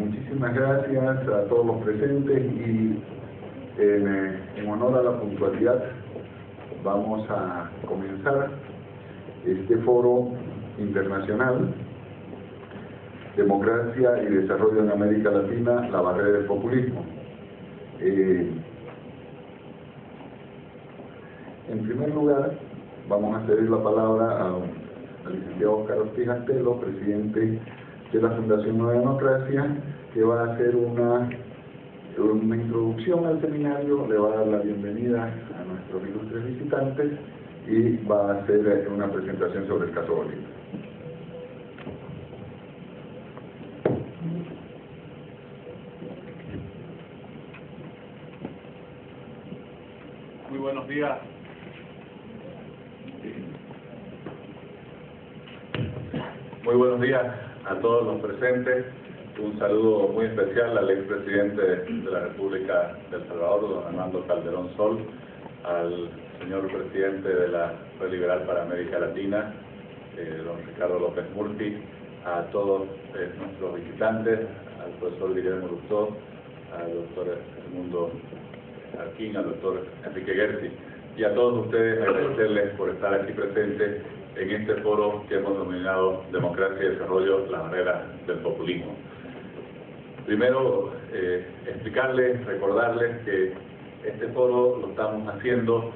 Muchísimas gracias a todos los presentes y en honor a la puntualidad vamos a comenzar este foro internacional Democracia y Desarrollo en América Latina, la barrera del populismo. En primer lugar, vamos a ceder la palabra al licenciado Óscar Ortiz Antelo, presidente de la Fundación Nueva Democracia, que va a hacer una introducción al seminario, le va a dar la bienvenida a nuestros ilustres visitantes y va a hacer una presentación sobre el caso Bolivia. Muy buenos días. Muy buenos días a todos los presentes. Un saludo muy especial al expresidente de la República de El Salvador, don Armando Calderón Sol, al señor presidente de la Red Liberal para América Latina, don Ricardo López Murphy, a todos nuestros visitantes, al profesor Guillermo Lustó, al doctor Edmundo Arquín, al doctor Enrique Gersi, y a todos ustedes agradecerles por estar aquí presentes en este foro que hemos denominado Democracia y Desarrollo, la barrera del populismo. Primero, explicarles, recordarles que este foro lo estamos haciendo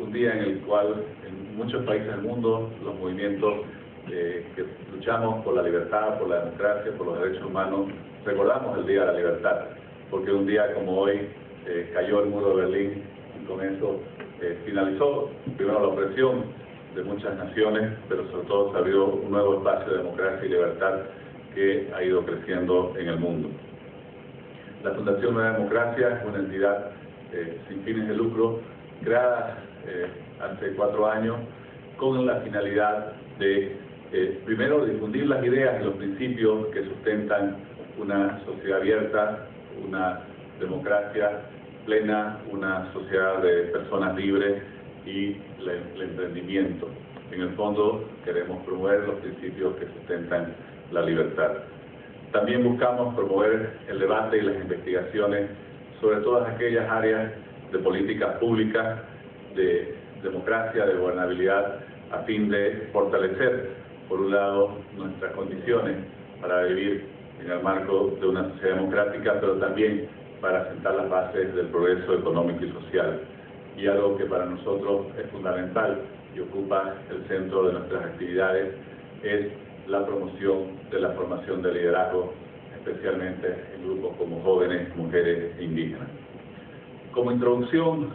un día en el cual en muchos países del mundo los movimientos que luchamos por la libertad, por la democracia, por los derechos humanos, recordamos el Día de la Libertad, porque un día como hoy cayó el muro de Berlín y con eso finalizó primero la opresión de muchas naciones, pero sobre todo se abrió un nuevo espacio de democracia y libertad que ha ido creciendo en el mundo. La Fundación Nueva Democracia es una entidad sin fines de lucro, creada hace 4 años con la finalidad de, primero, difundir las ideas y los principios que sustentan una sociedad abierta, una democracia plena, una sociedad de personas libres y el emprendimiento. En el fondo queremos promover los principios que sustentan la libertad. También buscamos promover el debate y las investigaciones sobre todas aquellas áreas de políticas públicas, de democracia, de gobernabilidad, a fin de fortalecer, por un lado, nuestras condiciones para vivir en el marco de una sociedad democrática, pero también para sentar las bases del progreso económico y social. Y algo que para nosotros es fundamental y ocupa el centro de nuestras actividades es la promoción de la formación de liderazgo, especialmente en grupos como jóvenes, mujeres e indígenas. Como introducción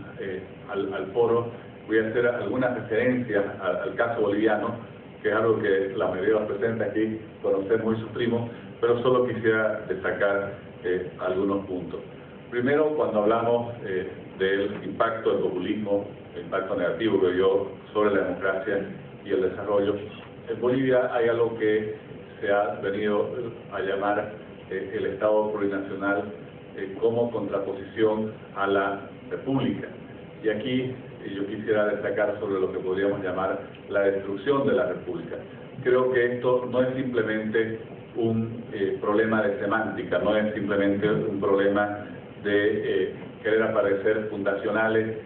al foro, voy a hacer algunas referencias al caso boliviano, que es algo que la mayoría de los presentes aquí conocemos y sufrimos, pero solo quisiera destacar algunos puntos. Primero, cuando hablamos del impacto del populismo, el impacto negativo que dio sobre la democracia y el desarrollo, en Bolivia hay algo que se ha venido a llamar el Estado plurinacional como contraposición a la República. Y aquí yo quisiera destacar sobre lo que podríamos llamar la destrucción de la República. Creo que esto no es simplemente un problema de semántica, no es simplemente un problema de querer aparecer fundacionales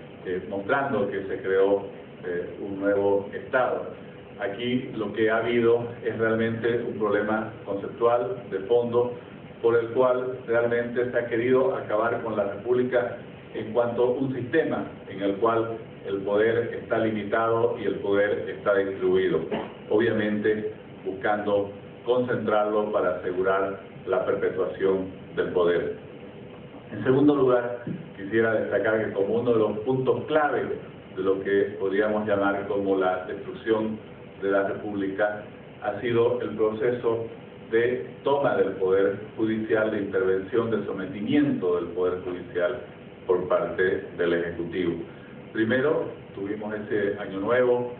mostrando que se creó un nuevo Estado. Aquí lo que ha habido es realmente un problema conceptual de fondo por el cual realmente se ha querido acabar con la República en cuanto a un sistema en el cual el poder está limitado y el poder está distribuido, obviamente buscando concentrarlo para asegurar la perpetuación del poder. En segundo lugar, quisiera destacar que como uno de los puntos clave de lo que podríamos llamar como la destrucción de la República ha sido el proceso de toma del Poder Judicial, de intervención, de sometimiento del Poder Judicial por parte del Ejecutivo. Primero, tuvimos ese año nuevo,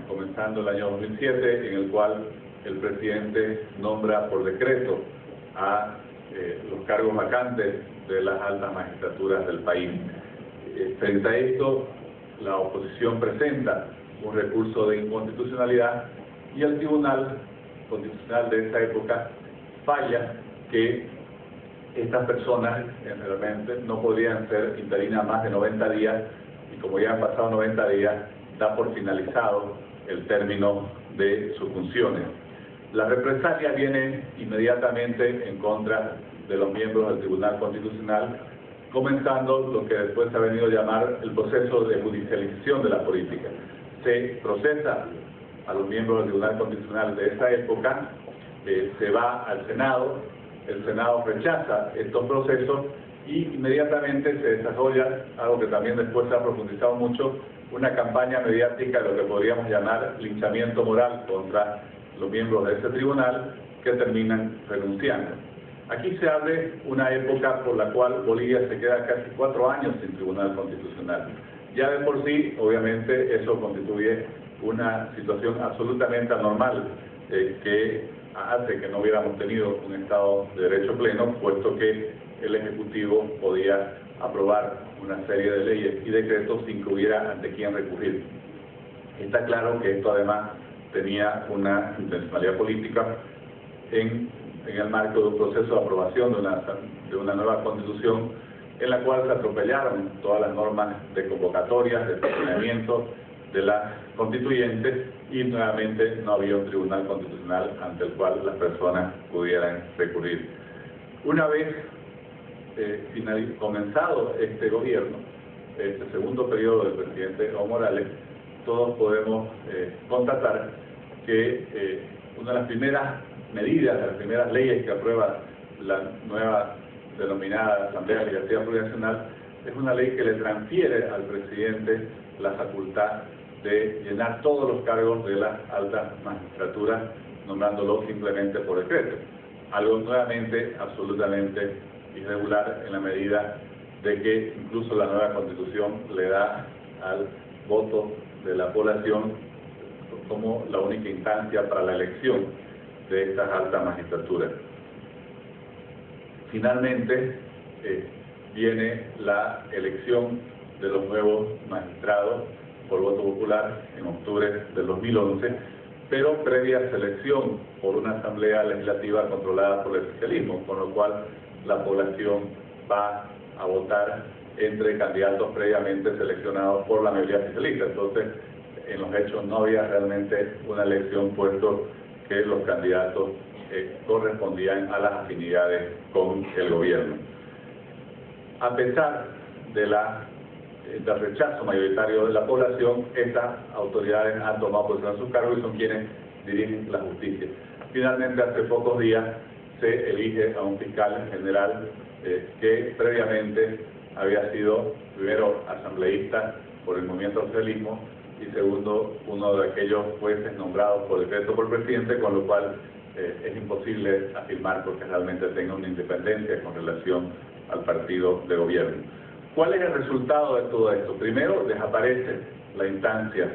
comenzando el año 2007, en el cual el presidente nombra por decreto a los cargos vacantes de las altas magistraturas del país. Frente a esto, la oposición presenta un recurso de inconstitucionalidad y el Tribunal Constitucional de esa época falla que estas personas realmente no podrían ser interinas más de 90 días, y como ya han pasado 90 días, da por finalizado el término de sus funciones. La represalia viene inmediatamente en contra de los miembros del Tribunal Constitucional, comenzando lo que después se ha venido a llamar el proceso de judicialización de la política. Se procesa a los miembros del Tribunal Constitucional de esa época, se va al Senado, el Senado rechaza estos procesos y inmediatamente se desarrolla algo que también después se ha profundizado mucho, una campaña mediática de lo que podríamos llamar linchamiento moral contra los miembros de ese tribunal, que terminan renunciando. Aquí se abre una época por la cual Bolivia se queda casi 4 años sin Tribunal Constitucional. Ya de por sí, obviamente, eso constituye una situación absolutamente anormal que hace que no hubiéramos tenido un Estado de Derecho pleno, puesto que el Ejecutivo podía aprobar una serie de leyes y decretos sin que hubiera ante quién recurrir. Está claro que esto además tenía una intencionalidad política en el marco de un proceso de aprobación de una nueva Constitución, en la cual se atropellaron todas las normas de convocatorias, de funcionamiento de las constituyentes, y nuevamente no había un Tribunal Constitucional ante el cual las personas pudieran recurrir. Una vez comenzado este gobierno, este segundo periodo del presidente Evo Morales, todos podemos constatar que una de las primeras medidas, de las primeras leyes que aprueba la nueva denominada Asamblea Legislativa Plurinacional, es una ley que le transfiere al presidente la facultad de llenar todos los cargos de la alta magistratura, nombrándolos simplemente por decreto. Algo nuevamente absolutamente irregular, en la medida de que incluso la nueva Constitución le da al voto de la población como la única instancia para la elección de estas altas magistraturas. Finalmente viene la elección de los nuevos magistrados por voto popular en octubre del 2011, pero previa selección por una asamblea legislativa controlada por el oficialismo, con lo cual la población va a votar entre candidatos previamente seleccionados por la mayoría oficialista. Entonces, en los hechos no había realmente una elección, puesto que los candidatos correspondían a las afinidades con el gobierno. A pesar del rechazo mayoritario de la población, estas autoridades han tomado posición en sus cargos y son quienes dirigen la justicia. Finalmente, hace pocos días se elige a un fiscal general que previamente había sido, primero, asambleísta por el movimiento al socialismo, y segundo, uno de aquellos jueces nombrados por decreto por el presidente, con lo cual es imposible afirmar porque realmente tenga una independencia con relación al partido de gobierno. ¿Cuál es el resultado de todo esto? Primero, desaparece la instancia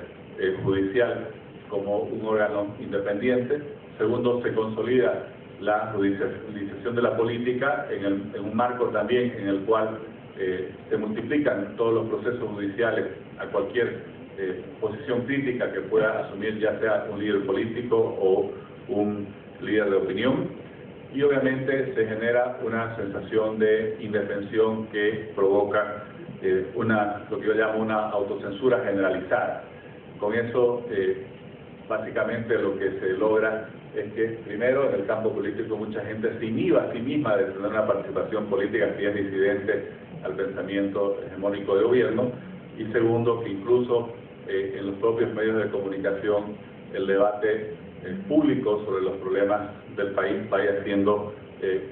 judicial como un órgano independiente. Segundo, se consolida la judicialización de la política en un marco también en el cual se multiplican todos los procesos judiciales a cualquier posición crítica que pueda asumir, ya sea un líder político o un líder de opinión, y obviamente se genera una sensación de indefensión que provoca lo que yo llamo una autocensura generalizada. Con eso, básicamente lo que se logra es que, primero, en el campo político mucha gente se inhiba a sí misma de tener una participación política si es disidente al pensamiento hegemónico de gobierno, y segundo, que incluso en los propios medios de comunicación el debate público sobre los problemas del país vaya siendo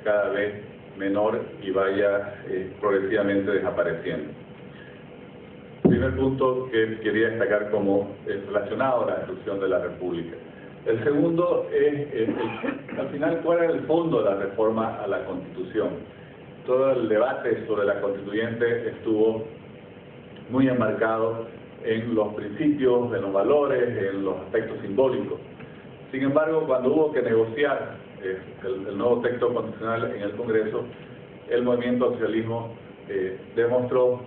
cada vez menor y vaya progresivamente desapareciendo. Primer punto que quería destacar como relacionado a la destrucción de la República. El segundo es, al final, cuál es el fondo de la reforma a la Constitución. Todo el debate sobre la Constituyente estuvo muy enmarcado en los principios, en los valores, en los aspectos simbólicos. Sin embargo, cuando hubo que negociar el nuevo texto constitucional en el Congreso, el movimiento socialismo demostró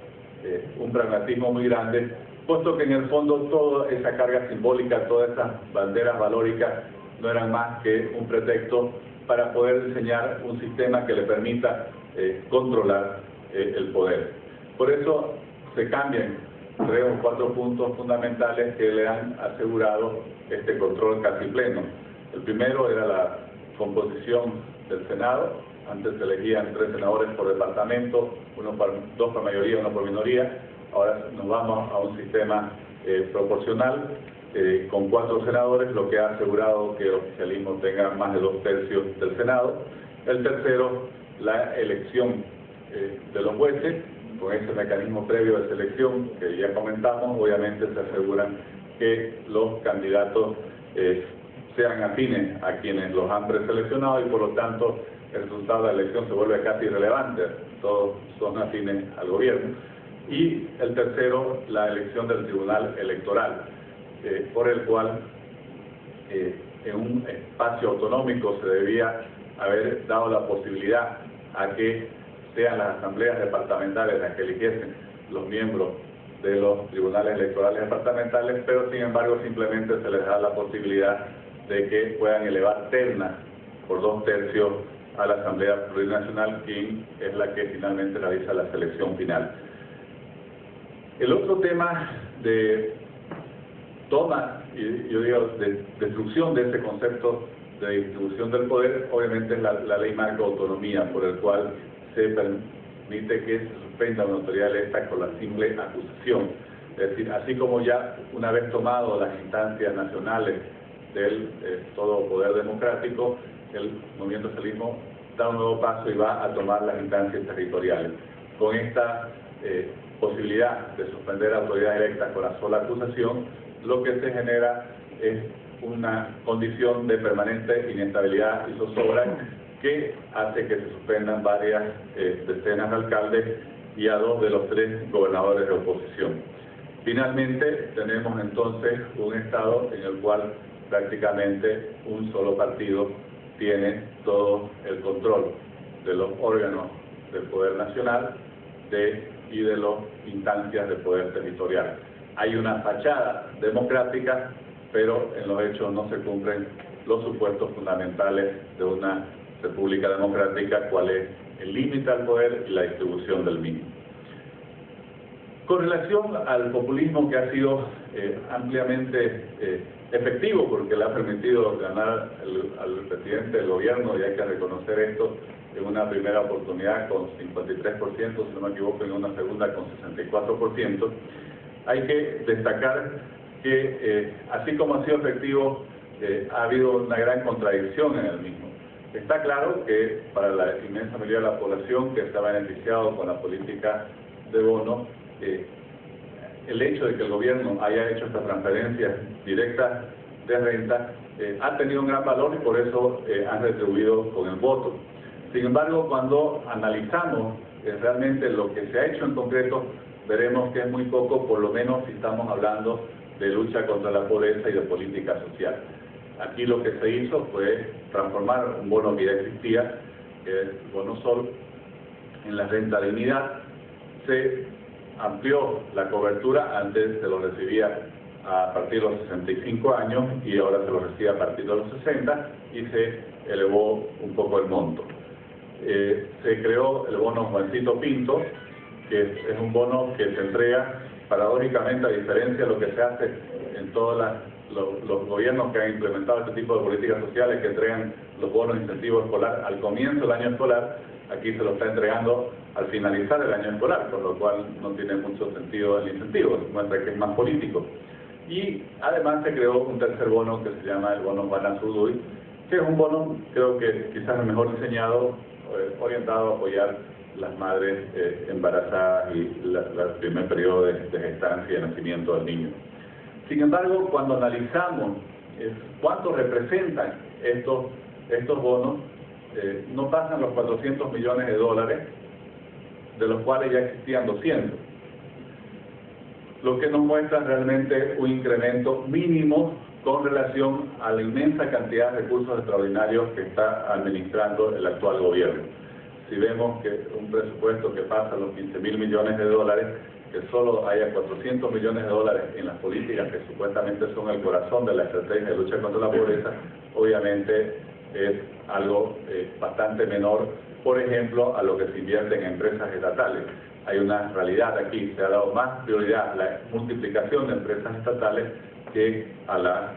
un pragmatismo muy grande, puesto que en el fondo toda esa carga simbólica, todas esas banderas valóricas no eran más que un pretexto para poder diseñar un sistema que le permita controlar el poder. Por eso se cambian 3 o 4 puntos fundamentales que le han asegurado este control casi pleno. El primero era la composición del Senado. Antes se elegían 3 senadores por departamento, 2 por mayoría, 1 por minoría. Ahora nos vamos a un sistema proporcional con 4 senadores, lo que ha asegurado que el oficialismo tenga más de 2/3 del Senado. El tercero, la elección de los jueces. Con ese mecanismo previo de selección que ya comentamos, obviamente se aseguran que los candidatos sean afines a quienes los han preseleccionado y por lo tanto el resultado de la elección se vuelve casi irrelevante, todos son afines al gobierno. Y el tercero, la elección del Tribunal Electoral, por el cual en un espacio autonómico se debía haber dado la posibilidad a que sean las asambleas departamentales las que eligiesen los miembros de los tribunales electorales departamentales, pero sin embargo simplemente se les da la posibilidad de que puedan elevar ternas por 2/3 a la Asamblea Plurinacional, quien es la que finalmente realiza la selección final. El otro tema de toma, y yo digo, de destrucción de ese concepto de distribución del poder, obviamente es la ley marco de autonomía, por el cual se permite que se suspenda una autoridad electa con la simple acusación. Es decir, así como ya una vez tomado las instancias nacionales del todo poder democrático, el movimiento socialismo da un nuevo paso y va a tomar las instancias territoriales. Con esta posibilidad de suspender autoridades electas con la sola acusación, lo que se genera es una condición de permanente inestabilidad y zozobra que hace que se suspendan varias decenas de alcaldes y a 2 de los 3 gobernadores de oposición. Finalmente, tenemos entonces un Estado en el cual prácticamente un solo partido tiene todo el control de los órganos del poder nacional y de las instancias de poder territorial. Hay una fachada democrática, pero en los hechos no se cumplen los supuestos fundamentales de una república democrática, cuál es el límite al poder y la distribución del mismo. Con relación al populismo, que ha sido ampliamente efectivo porque le ha permitido ganar al presidente del gobierno, y hay que reconocer esto, en una primera oportunidad con 53%, si no me equivoco, en una segunda con 64%, hay que destacar que así como ha sido efectivo, ha habido una gran contradicción en el mismo. Está claro que para la inmensa mayoría de la población que se ha beneficiado con la política de bono, el hecho de que el gobierno haya hecho estas transferencias directas de renta ha tenido un gran valor y por eso han retribuido con el voto. Sin embargo, cuando analizamos realmente lo que se ha hecho en concreto, veremos que es muy poco, por lo menos si estamos hablando de lucha contra la pobreza y de política social. Aquí lo que se hizo fue transformar un bono que ya existía, que es el bono Sol, en la renta dignidad. Se amplió la cobertura, antes se lo recibía a partir de los 65 años y ahora se lo recibe a partir de los 60 y se elevó un poco el monto. Se creó el bono Juancito Pinto, que es un bono que se entrega paradójicamente, a diferencia de lo que se hace en todos los gobiernos que han implementado este tipo de políticas sociales, que entregan los bonos de incentivo escolar al comienzo del año escolar. Aquí se lo está entregando al finalizar el año escolar, con lo cual no tiene mucho sentido el incentivo, muestra que es más político. Y además se creó un tercer bono que se llama el bono Juana Zurduy, que es un bono, creo que quizás el mejor diseñado, orientado a apoyar las madres embarazadas y el primer periodo de gestancia y de nacimiento del niño. Sin embargo, cuando analizamos cuánto representan estos bonos, no pasan los 400 millones de dólares, de los cuales ya existían 200. Lo que nos muestra realmente un incremento mínimo con relación a la inmensa cantidad de recursos extraordinarios que está administrando el actual gobierno. Si vemos que un presupuesto que pasa los 15.000 millones de dólares, que solo haya 400 millones de dólares en las políticas que supuestamente son el corazón de la estrategia de lucha contra la pobreza, obviamente es algo bastante menor, por ejemplo, a lo que se invierte en empresas estatales. Hay una realidad aquí, se ha dado más prioridad a la multiplicación de empresas estatales que a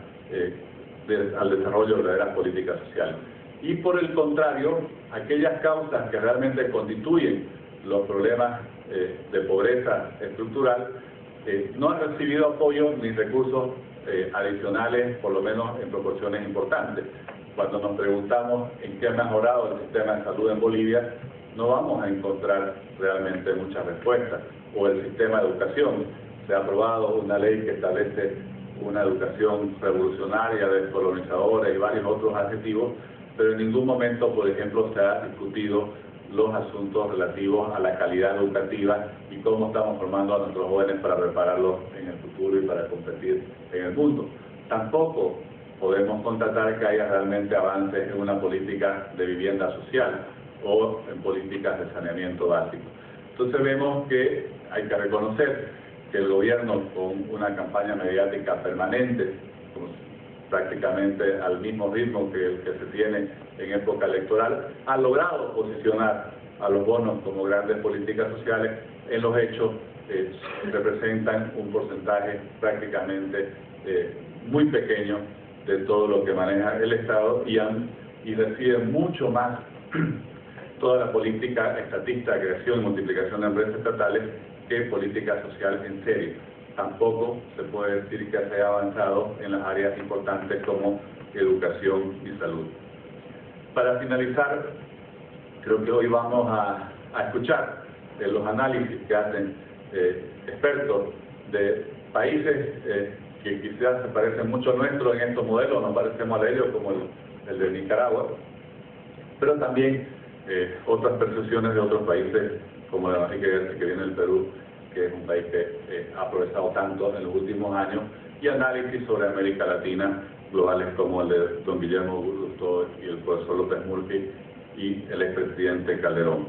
al desarrollo de verdaderas políticas sociales. Y por el contrario, aquellas causas que realmente constituyen los problemas de pobreza estructural no han recibido apoyo ni recursos adicionales, por lo menos en proporciones importantes. Cuando nos preguntamos en qué ha mejorado el sistema de salud en Bolivia, no vamos a encontrar realmente muchas respuestas. O el sistema de educación. Se ha aprobado una ley que establece una educación revolucionaria, descolonizadora y varios otros adjetivos, pero en ningún momento, por ejemplo, se ha discutido los asuntos relativos a la calidad educativa y cómo estamos formando a nuestros jóvenes para prepararlos en el futuro y para competir en el mundo. Tampoco podemos constatar que haya realmente avances en una política de vivienda social o en políticas de saneamiento básico. Entonces vemos que hay que reconocer que el gobierno, con una campaña mediática permanente, pues, prácticamente al mismo ritmo que el que se tiene en época electoral, ha logrado posicionar a los bonos como grandes políticas sociales. En los hechos representan un porcentaje prácticamente muy pequeño de todo lo que maneja el Estado y reciben mucho más toda la política estatista, creación y multiplicación de empresas estatales que política social en serio. Tampoco se puede decir que se haya avanzado en las áreas importantes como educación y salud. Para finalizar, creo que hoy vamos a escuchar los análisis que hacen expertos de países que quizás se parecen mucho a nuestros en estos modelos, nos parecemos a ellos, como el de Nicaragua, pero también otras percepciones de otros países, como la que viene del Perú, que es un país que ha progresado tanto en los últimos años, y análisis sobre América Latina, globales como el de don Guillermo Gusto y el profesor López Murphy y el expresidente Calderón.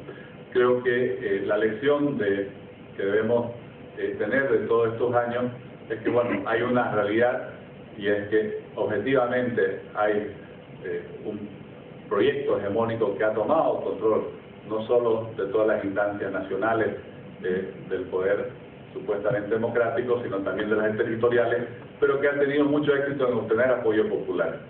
Creo que la lección que debemos tener de todos estos años es que, bueno, hay una realidad, y es que objetivamente hay un proyecto hegemónico que ha tomado control no solo de todas las instancias nacionales del poder supuestamente democrático, sino también de las territoriales, pero que han tenido mucho éxito en obtener apoyo popular.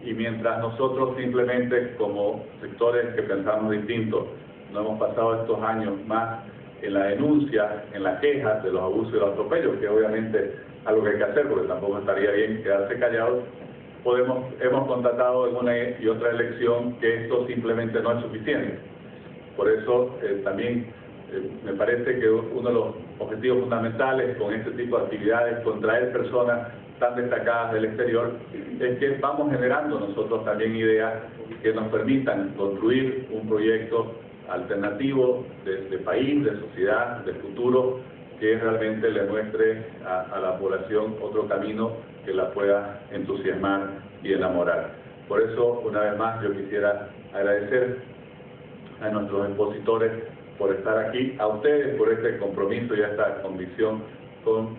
Y mientras nosotros simplemente, como sectores que pensamos distintos, no hemos pasado estos años más en la denuncia, en la queja de los abusos y los atropellos, que obviamente es algo que hay que hacer, porque tampoco estaría bien quedarse callados, hemos constatado en una y otra elección que esto simplemente no es suficiente. Por eso también me parece que uno de los objetivos fundamentales con este tipo de actividades, con traer personas tan destacadas del exterior, es que vamos generando nosotros también ideas que nos permitan construir un proyecto alternativo de país, de sociedad, de futuro, que realmente le muestre a la población otro camino que la pueda entusiasmar y enamorar. Por eso, una vez más, yo quisiera agradecer a nuestros expositores por estar aquí, a ustedes por este compromiso y esta convicción con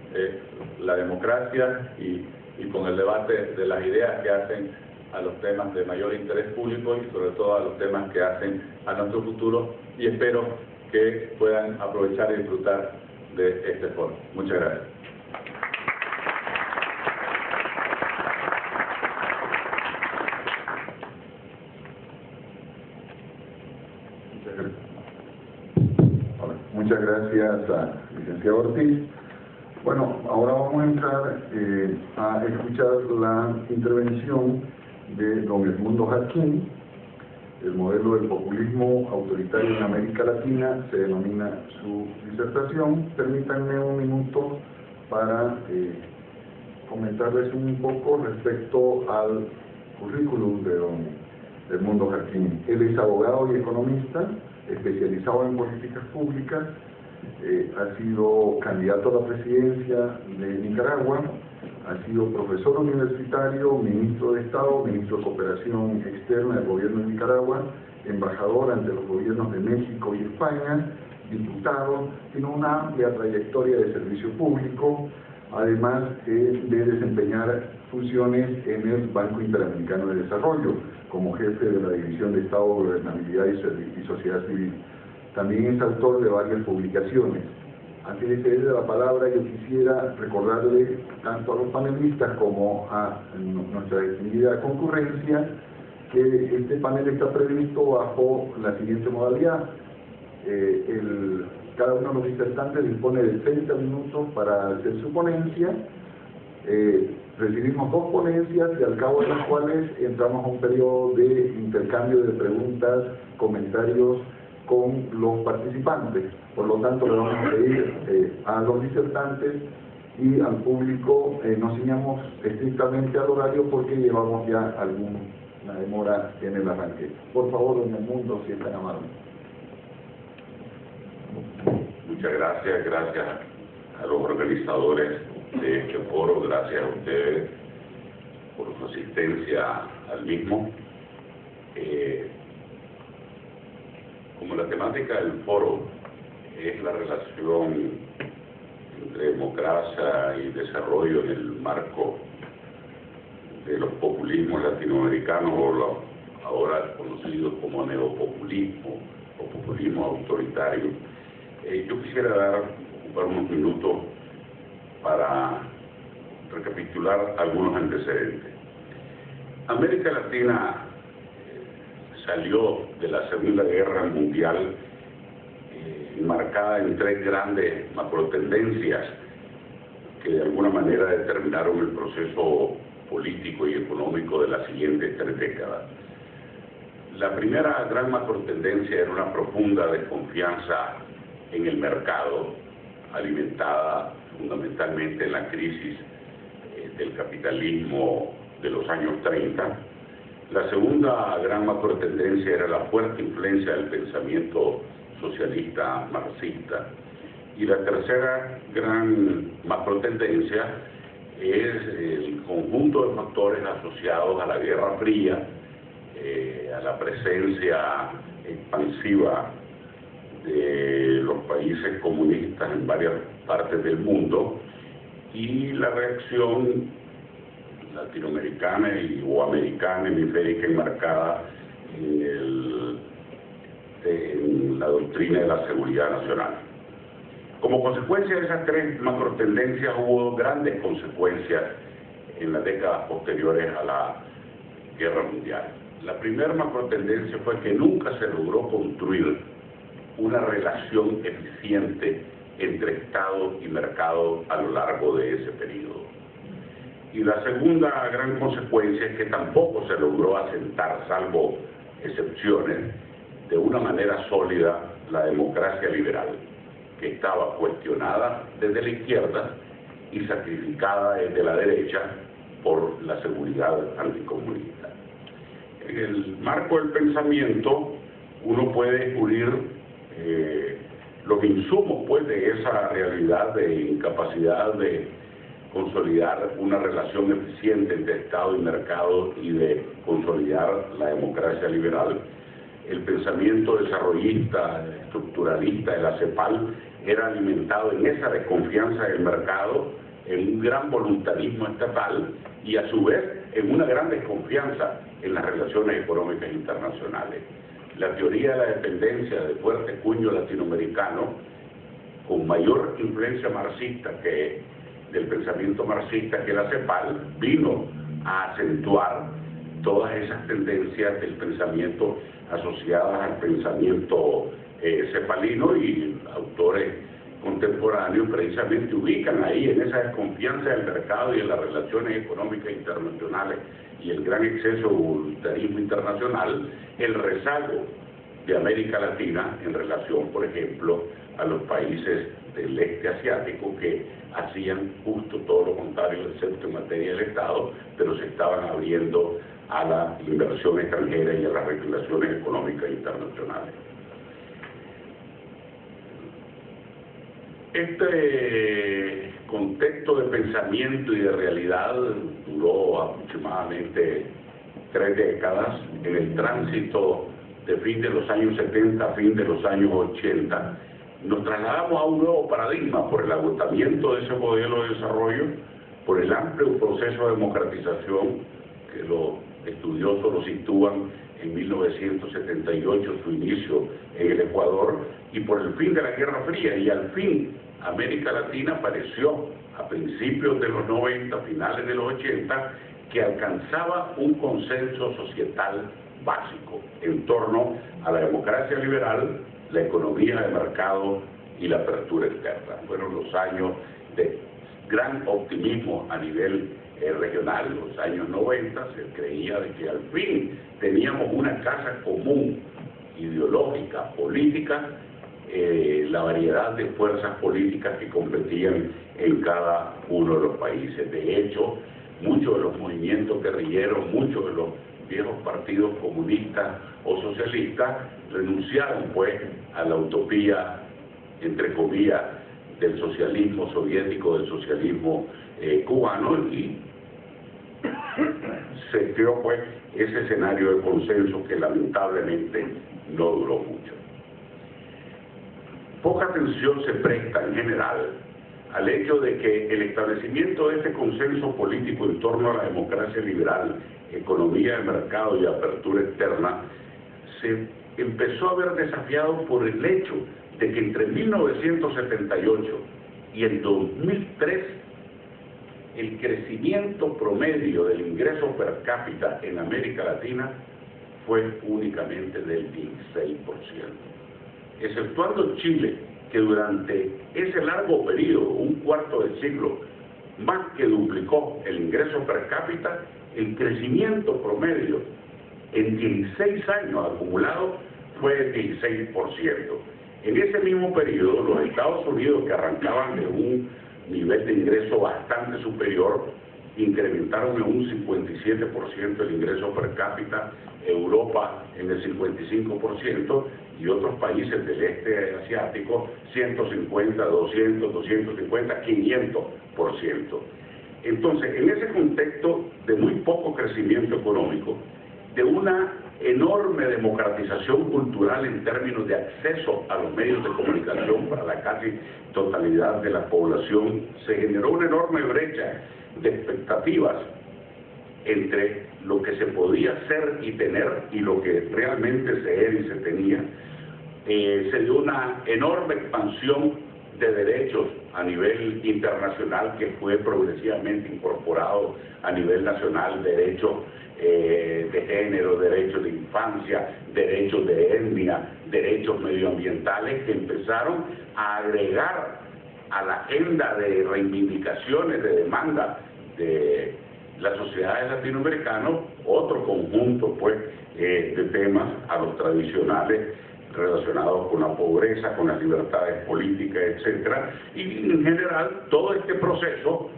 la democracia y con el debate de las ideas que hacen a los temas de mayor interés público y sobre todo a los temas que hacen a nuestro futuro, y espero que puedan aprovechar y disfrutar de este foro. Muchas gracias. Muchas gracias al licenciado Ortiz. Bueno, ahora vamos a entrar a escuchar la intervención de don Edmundo Jarquín. El modelo del populismo autoritario en América Latina se denomina su disertación. Permítanme un minuto para comentarles un poco respecto al currículum de don Edmundo Jarquín. Él es abogado y economista, especializado en políticas públicas, ha sido candidato a la presidencia de Nicaragua, ha sido profesor universitario, ministro de Estado, ministro de Cooperación Externa del gobierno de Nicaragua, embajador ante los gobiernos de México y España, diputado, tiene una amplia trayectoria de servicio público, además de desempeñar funciones en el Banco Interamericano de Desarrollo, como jefe de la División de Estado, Gobernabilidad y Sociedad Civil. También es autor de varias publicaciones. Antes de ceder la palabra, yo quisiera recordarle tanto a los panelistas como a nuestra distinguida concurrencia que este panel está previsto bajo la siguiente modalidad. Cada uno de los disertantes dispone de 30 minutos para hacer su ponencia. Recibimos 2 ponencias y al cabo de las cuales entramos a un periodo de intercambio de preguntas, comentarios con los participantes. Por lo tanto, le vamos a pedir a los disertantes y al público nos ciñamos estrictamente al horario porque llevamos ya alguna demora en el arranque. Por favor, don Edmundo, si es tan amable. Muchas gracias, gracias a los organizadores de este foro, gracias a ustedes por su asistencia al mismo. Como la temática del foro es la relación entre democracia y desarrollo en el marco de los populismos latinoamericanos, o los ahora conocidos como neopopulismo o populismo autoritario, yo quisiera ocupar unos minutos para recapitular algunos antecedentes. América Latina salió de la Segunda Guerra Mundial marcada en 3 grandes macrotendencias que de alguna manera determinaron el proceso político y económico de las siguientes 3 décadas. La primera gran macrotendencia era una profunda desconfianza en el mercado, alimentada fundamentalmente en la crisis del capitalismo de los años 30. La segunda gran macrotendencia era la fuerte influencia del pensamiento socialista marxista. Y la tercera gran macrotendencia es el conjunto de factores asociados a la Guerra Fría, a la presencia expansiva de los países comunistas en varias partes del mundo y la reacción latinoamericana o americana, hemisférica enmarcada en la doctrina de la seguridad nacional. Como consecuencia de esas 3 macrotendencias hubo grandes consecuencias en las décadas posteriores a la Guerra Mundial. La primera macrotendencia fue que nunca se logró construir una relación eficiente entre Estado y mercado a lo largo de ese periodo. Y la segunda gran consecuencia es que tampoco se logró asentar, salvo excepciones, de una manera sólida la democracia liberal, que estaba cuestionada desde la izquierda y sacrificada desde la derecha por la seguridad anticomunista. En el marco del pensamiento uno puede descubrir los insumos pues, de esa realidad de incapacidad de consolidar una relación eficiente entre Estado y mercado y de consolidar la democracia liberal. El pensamiento desarrollista, estructuralista de la CEPAL era alimentado en esa desconfianza del mercado, en un gran voluntarismo estatal y a su vez en una gran desconfianza en las relaciones económicas internacionales. La teoría de la dependencia de fuerte cuño latinoamericano, con mayor influencia marxista que del pensamiento marxista que la CEPAL, vino a acentuar todas esas tendencias del pensamiento asociadas al pensamiento cepalino, y autores contemporáneos precisamente ubican ahí en esa desconfianza del mercado y en las relaciones económicas internacionales y el gran exceso de voluntarismo internacional el rezago de América Latina en relación, por ejemplo, a los países del este asiático que hacían justo todo lo contrario, excepto en materia del Estado, pero se estaban abriendo a la inversión extranjera y a las regulaciones económicas internacionales. Este contexto de pensamiento y de realidad duró aproximadamente 3 décadas en el tránsito de fin de los años 70 a fin de los años 80, nos trasladamos a un nuevo paradigma por el agotamiento de ese modelo de desarrollo, por el amplio proceso de democratización que los estudiosos lo sitúan en 1978, su inicio en el Ecuador, y por el fin de la Guerra Fría. Y al fin América Latina pareció a principios de los 90, finales de los 80, que alcanzaba un consenso societal básico en torno a la democracia liberal, la economía de mercado y la apertura externa. Fueron los años de gran optimismo a nivel regional. Los años 90 se creía de que al fin teníamos una casa común, ideológica, política, la variedad de fuerzas políticas que competían en cada uno de los países. De hecho, muchos de los movimientos guerrilleros, muchos de los viejos partidos comunistas o socialistas renunciaron pues a la utopía, entre comillas, del socialismo soviético, del socialismo cubano, y se creó pues ese escenario de consenso que lamentablemente no duró mucho. Poca atención se presta en general al hecho de que el establecimiento de este consenso político en torno a la democracia liberal, economía de mercado y apertura externa se empezó a ver desafiado por el hecho de que entre 1978 y el 2003 el crecimiento promedio del ingreso per cápita en América Latina fue únicamente del 16%. Exceptuando Chile, que durante ese largo periodo, un cuarto de siglo, más que duplicó el ingreso per cápita, el crecimiento promedio en 16 años acumulado fue del 16%. En ese mismo periodo, los Estados Unidos, que arrancaban de un nivel de ingreso bastante superior, incrementaron en un 57% el ingreso per cápita, Europa en el 55% y otros países del este asiático 150, 200, 250, 500%. Entonces, en ese contexto de muy poco crecimiento económico, de una enorme democratización cultural en términos de acceso a los medios de comunicación para la casi totalidad de la población, se generó una enorme brecha de expectativas entre lo que se podía ser y tener y lo que realmente se era y se tenía. Se dio una enorme expansión de derechos a nivel internacional que fue progresivamente incorporado a nivel nacional, derechos de género, derechos de infancia, derechos de etnia, derechos medioambientales que empezaron a agregar a la agenda de reivindicaciones, de demanda de las sociedades latinoamericanas otro conjunto pues de temas a los tradicionales relacionados con la pobreza, con las libertades políticas, etcétera, y en general todo este proceso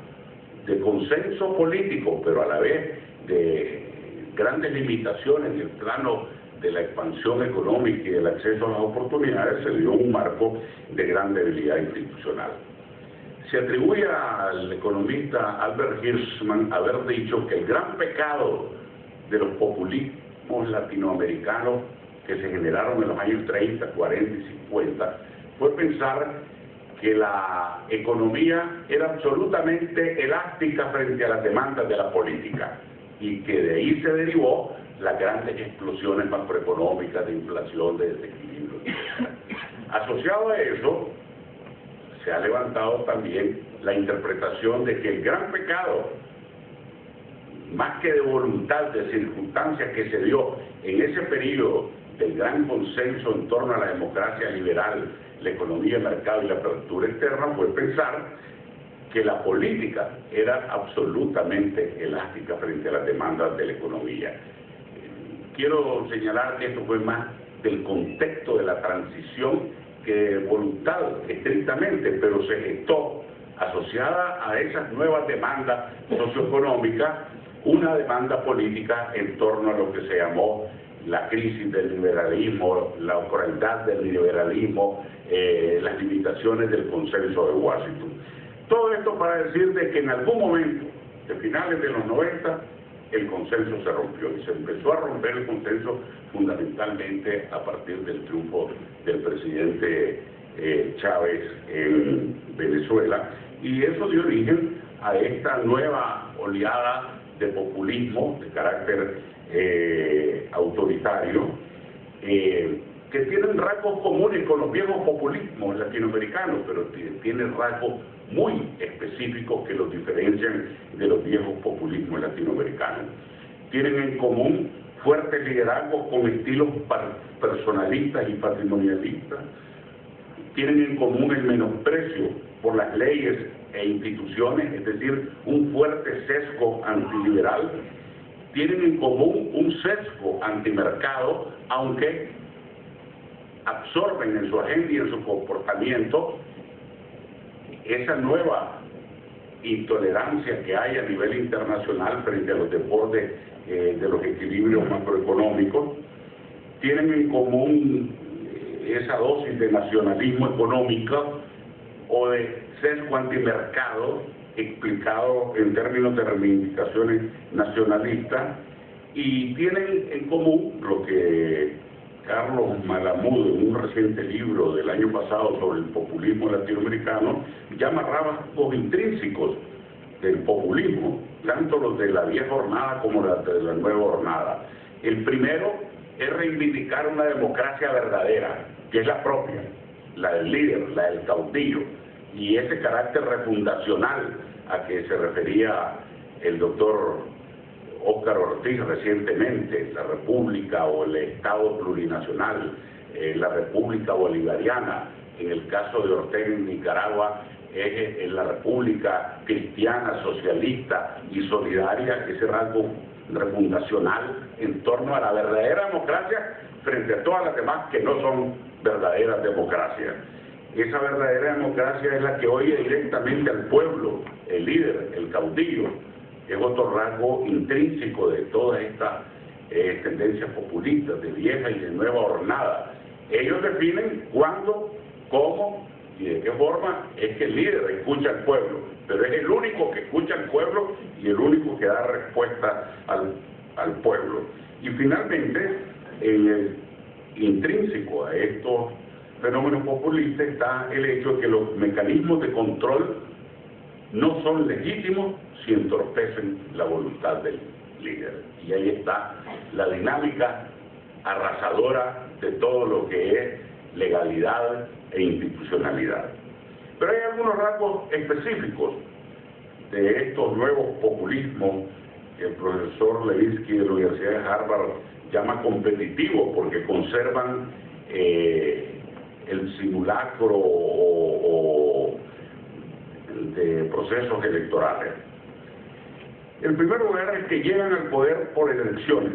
de consenso político, pero a la vez de grandes limitaciones en el plano de la expansión económica y del acceso a las oportunidades, se dio un marco de gran debilidad institucional. Se atribuye al economista Albert Hirschman haber dicho que el gran pecado de los populismos latinoamericanos que se generaron en los años 30, 40 y 50 fue pensar que la economía era absolutamente elástica frente a las demandas de la política y que de ahí se derivó las grandes explosiones macroeconómicas de inflación, de desequilibrio, etc. Asociado a eso, se ha levantado también la interpretación de que el gran pecado, más que de voluntad, de circunstancias que se dio en ese periodo del gran consenso en torno a la democracia liberal, la economía de mercado y la apertura externa, fue pensar que la política era absolutamente elástica frente a las demandas de la economía. Quiero señalar que esto fue más del contexto de la transición que de voluntad estrictamente, pero se gestó asociada a esas nuevas demandas socioeconómicas una demanda política en torno a lo que se llamó la crisis del liberalismo, la crueldad del liberalismo, las limitaciones del consenso de Washington. Todo esto para decir de que en algún momento, de finales de los 90, el consenso se rompió y se empezó a romper el consenso fundamentalmente a partir del triunfo del presidente Chávez en Venezuela, y eso dio origen a esta nueva oleada de populismo de carácter autoritario, que tienen rasgos comunes con los viejos populismos latinoamericanos, pero tienen rasgos muy específicos que los diferencian de los viejos populismos latinoamericanos. Tienen en común fuertes liderazgos con estilos personalistas y patrimonialistas. Tienen en común el menosprecio por las leyes e instituciones, es decir, un fuerte sesgo antiliberal. Tienen en común un sesgo antimercado, aunque absorben en su agenda y en su comportamiento esa nueva intolerancia que hay a nivel internacional frente a los desbordes de los equilibrios macroeconómicos. Tienen en común esa dosis de nacionalismo económico o de sesgo antimercado explicado en términos de reivindicaciones nacionalistas, y tienen en común lo que Carlos Malamud, en un reciente libro del año pasado sobre el populismo latinoamericano, llama rasgos intrínsecos del populismo, tanto los de la vieja jornada como los de la nueva jornada. El primero es reivindicar una democracia verdadera, que es la propia, la del líder, la del caudillo, y ese carácter refundacional a que se refería el doctor Óscar Ortiz recientemente, la República o el Estado plurinacional, la República Bolivariana. En el caso de Ortega en Nicaragua es la República Cristiana, Socialista y Solidaria, ese rasgo refundacional en torno a la verdadera democracia frente a todas las demás que no son verdaderas democracias. Esa verdadera democracia es la que oye directamente al pueblo, el líder, el caudillo. Es otro rasgo intrínseco de todas estas tendencias populistas de vieja y de nueva jornada. Ellos definen cuándo, cómo y de qué forma es que el líder escucha al pueblo, pero es el único que escucha al pueblo y el único que da respuesta al pueblo. Y finalmente, en el intrínseco a estos fenómenos populistas está el hecho de que los mecanismos de control no son legítimos si entorpecen la voluntad del líder. Y ahí está la dinámica arrasadora de todo lo que es legalidad e institucionalidad. Pero hay algunos rasgos específicos de estos nuevos populismos que el profesor Levitsky de la Universidad de Harvard llama competitivos, porque conservan el simulacro de procesos electorales. El primer lugar es que llegan al poder por elecciones,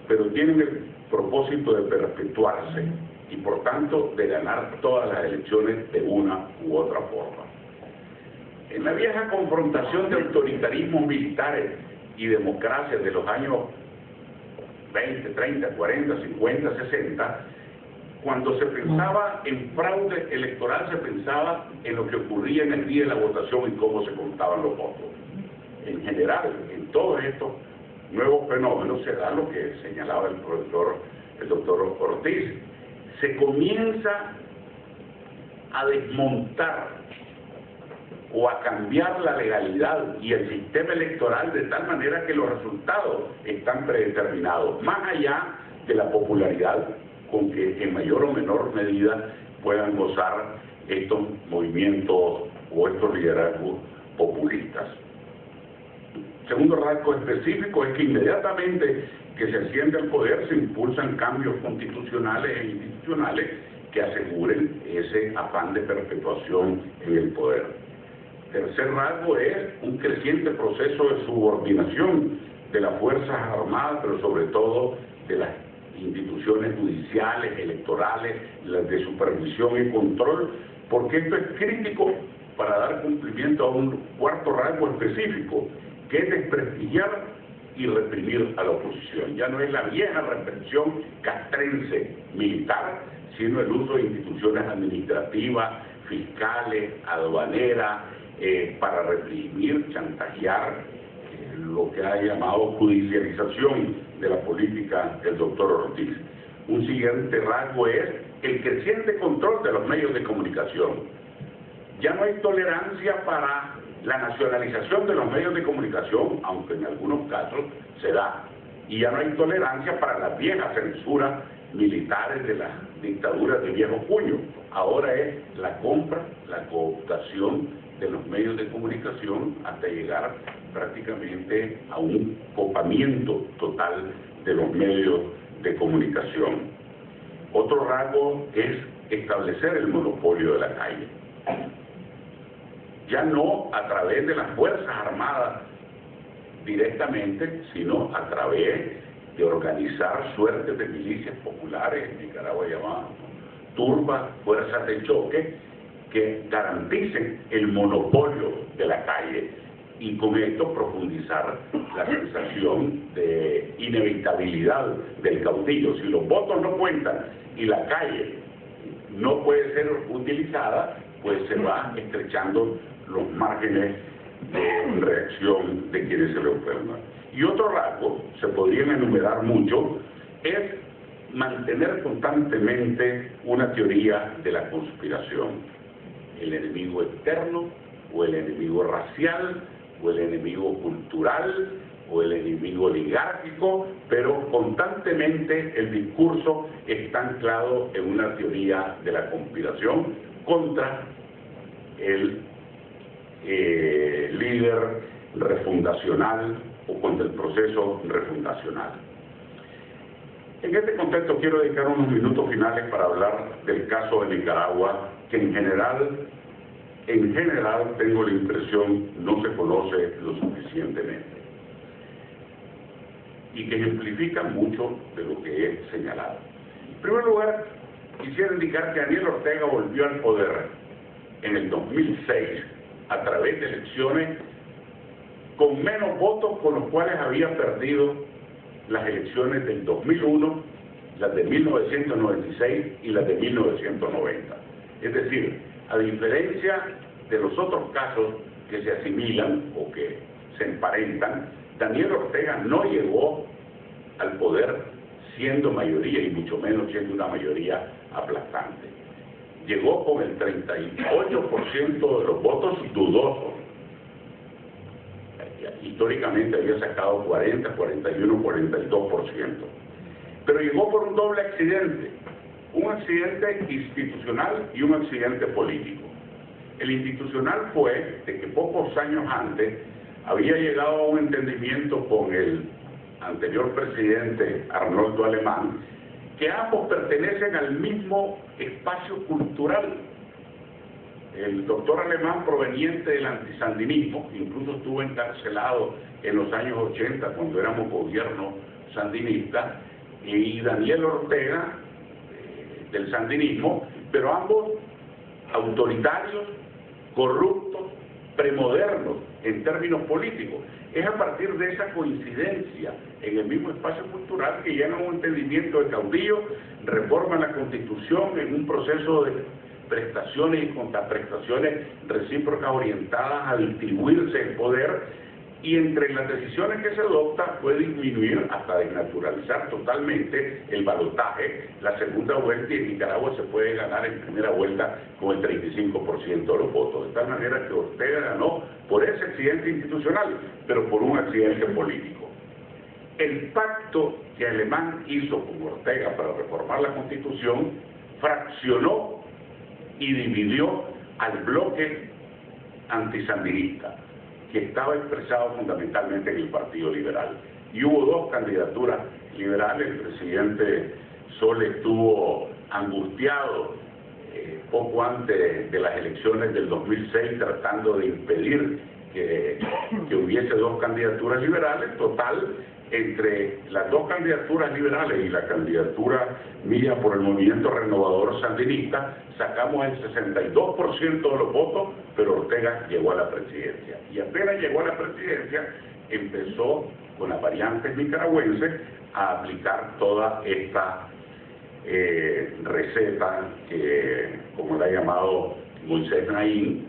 pero tienen el propósito de perpetuarse y por tanto de ganar todas las elecciones de una u otra forma. En la vieja confrontación de autoritarismos militares y democracias de los años 20, 30, 40, 50, 60, cuando se pensaba en fraude electoral, se pensaba en lo que ocurría en el día de la votación y cómo se contaban los votos. En general, en todos estos nuevos fenómenos se da lo que señalaba el doctor Ortiz. Se comienza a desmontar o a cambiar la legalidad y el sistema electoral de tal manera que los resultados están predeterminados, más allá de la popularidad con que en mayor o menor medida puedan gozar estos movimientos o estos liderazgos populistas. Segundo rasgo específico es que inmediatamente que se asciende al poder se impulsan cambios constitucionales e institucionales que aseguren ese afán de perpetuación en el poder. Tercer rasgo es un creciente proceso de subordinación de las Fuerzas Armadas, pero sobre todo de las instituciones judiciales, electorales, las de supervisión y control, porque esto es crítico para dar cumplimiento a un cuarto rasgo específico, que es desprestigiar y reprimir a la oposición. Ya no es la vieja represión castrense militar, sino el uso de instituciones administrativas, fiscales, aduaneras, para reprimir, chantajear, lo que ha llamado judicialización de la política del doctor Ortiz. Un siguiente rasgo es el creciente control de los medios de comunicación. Ya no hay tolerancia para la nacionalización de los medios de comunicación, aunque en algunos casos se da. Y ya no hay tolerancia para las viejas censuras militares de las dictaduras de viejo puño. Ahora es la compra, la cooptación de los medios de comunicación hasta llegar prácticamente a un copamiento total de los medios de comunicación. Otro rasgo es establecer el monopolio de la calle. Ya no a través de las Fuerzas Armadas directamente, sino a través de organizar suertes de milicias populares, en Nicaragua llamadas turbas, fuerzas de choque, que garanticen el monopolio de la calle y con esto profundizar la sensación de inevitabilidad del caudillo. Si los votos no cuentan y la calle no puede ser utilizada, pues se va estrechando los márgenes de reacción de quienes se le enferman. Y otro rasgo, se podrían enumerar mucho, es mantener constantemente una teoría de la conspiración. El enemigo externo, o el enemigo racial, o el enemigo cultural, o el enemigo oligárquico, pero constantemente el discurso está anclado en una teoría de la conspiración contra el líder refundacional o contra el proceso refundacional. En este contexto quiero dedicar unos minutos finales para hablar del caso de Nicaragua, que en general tengo la impresión no se conoce lo suficientemente y que ejemplifica mucho de lo que he señalado. En primer lugar, quisiera indicar que Daniel Ortega volvió al poder en el 2006 a través de elecciones con menos votos con los cuales había perdido las elecciones del 2001, las de 1996 y las de 1990. Es decir, a diferencia de los otros casos que se asimilan o que se emparentan, Daniel Ortega no llegó al poder siendo mayoría y mucho menos siendo una mayoría aplastante. Llegó con el 38% de los votos dudosos. Históricamente había sacado 40, 41, 42%. Pero llegó por un doble accidente, un accidente institucional y un accidente político. El institucional fue de que pocos años antes había llegado a un entendimiento con el anterior presidente Arnoldo Alemán, que ambos pertenecen al mismo espacio cultural. El doctor Alemán, proveniente del antisandinismo, incluso estuvo encarcelado en los años 80 cuando éramos gobierno sandinista, y Daniel Ortega del sandinismo, pero ambos autoritarios, corruptos, premodernos en términos políticos. Es a partir de esa coincidencia en el mismo espacio cultural que llegan a un entendimiento de caudillo, reforman la Constitución en un proceso de prestaciones y contraprestaciones recíprocas orientadas a distribuirse el poder, y entre las decisiones que se adopta puede disminuir hasta desnaturalizar totalmente el balotaje, la segunda vuelta, y en Nicaragua se puede ganar en primera vuelta con el 35% de los votos. De tal manera que Ortega ganó por ese accidente institucional, pero por un accidente político. El pacto que Alemán hizo con Ortega para reformar la Constitución fraccionó y dividió al bloque antisandinista, que estaba expresado fundamentalmente en el Partido Liberal. Y hubo dos candidaturas liberales. El presidente Sol estuvo angustiado poco antes de las elecciones del 2006 tratando de impedir que hubiese dos candidaturas liberales. Total, entre las dos candidaturas liberales y la candidatura mía por el Movimiento Renovador Sandinista, sacamos el 62% de los votos, pero Ortega llegó a la presidencia. Y apenas llegó a la presidencia, empezó con las variantes nicaragüenses a aplicar toda esta receta que, como la ha llamado Moisés Naín,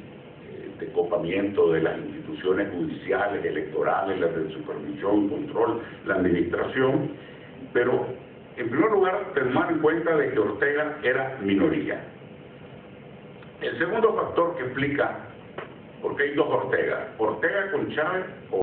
de copamiento de las instituciones judiciales, electorales, las de supervisión, control, la administración, pero En primer lugar, tomar en cuenta de que Ortega era minoría. El segundo factor que explica por qué hay dos Ortega con Chávez o